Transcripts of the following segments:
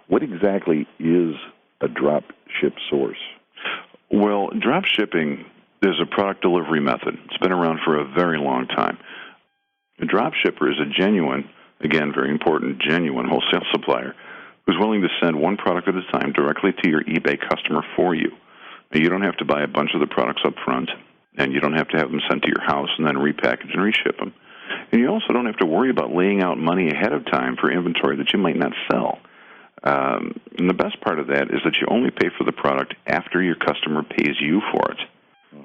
What exactly is a drop ship source? Well, drop shipping is a product delivery method. It's been around for a very long time. A drop shipper is a genuine, again, very important, genuine wholesale supplier who's willing to send one product at a time directly to your eBay customer for you. Now, you don't have to buy a bunch of the products up front, and you don't have to have them sent to your house and then repackage and reship them. And you also don't have to worry about laying out money ahead of time for inventory that you might not sell. And the best part of that is that you only pay for the product after your customer pays you for it.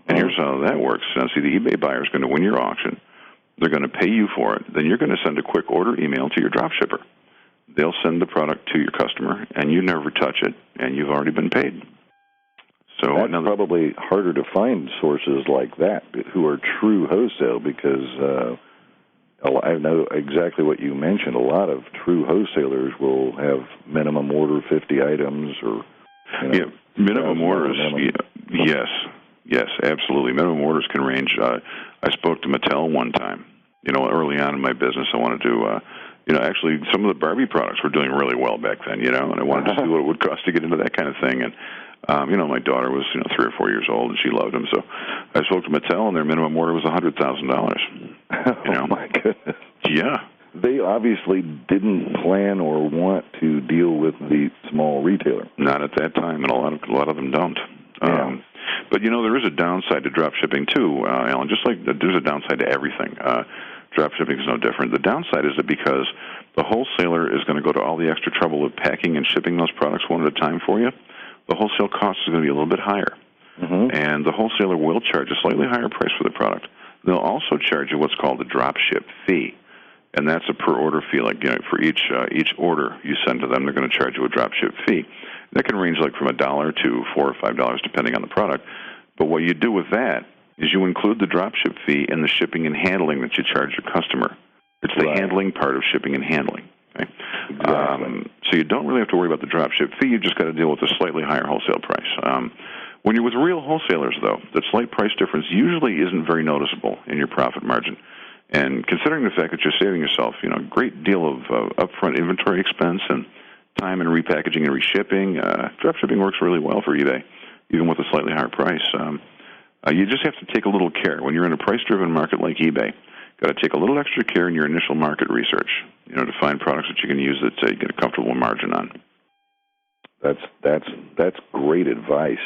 And here's how that works. See, the eBay buyer is going to win your auction. They're going to pay you for it. Then you're going to send a quick order email to your drop shipper. They'll send the product to your customer, and you never touch it, and you've already been paid. So that's probably harder to find sources like that who are true wholesale, because I know exactly what you mentioned. A lot of true wholesalers will have minimum order 50 items or minimum orders. Yes, absolutely. Minimum orders can range. I spoke to Mattel one time. Early on in my business, I wanted to. Actually, some of the Barbie products were doing really well back then. And I wanted to see what it would cost to get into that kind of thing. And my daughter was 3 or 4 years old, and she loved them. So I spoke to Mattel, and their minimum order was $100,000. Oh my goodness! Yeah, they obviously didn't plan or want to deal with the small retailer. Not at that time, and a lot of them don't. Yeah. But there is a downside to drop shipping too, Alan. Just like there's a downside to everything. Drop shipping is no different. The downside is that because the wholesaler is going to go to all the extra trouble of packing and shipping those products one at a time for you, the wholesale cost is going to be a little bit higher. Mm-hmm. And the wholesaler will charge a slightly higher price for the product. They'll also charge you what's called the drop ship fee, and that's a per order fee. Like for each order you send to them, they're going to charge you a drop ship fee. That can range like from $1 to $4 or $5 depending on the product. But what you do with that is you include the drop ship fee in the shipping and handling that you charge your customer. It's the handling part of shipping and handling. Okay? Exactly. So you don't really have to worry about the drop ship fee. You just got to deal with a slightly higher wholesale price. When you're with real wholesalers, though, that slight price difference usually isn't very noticeable in your profit margin. And considering the fact that you're saving yourself, a great deal of upfront inventory expense and time and repackaging and reshipping, drop shipping works really well for eBay, even with a slightly higher price. You just have to take a little care. When you're in a price-driven market like eBay, got to take a little extra care in your initial market research, to find products that you can use that you get a comfortable margin on. That's great advice.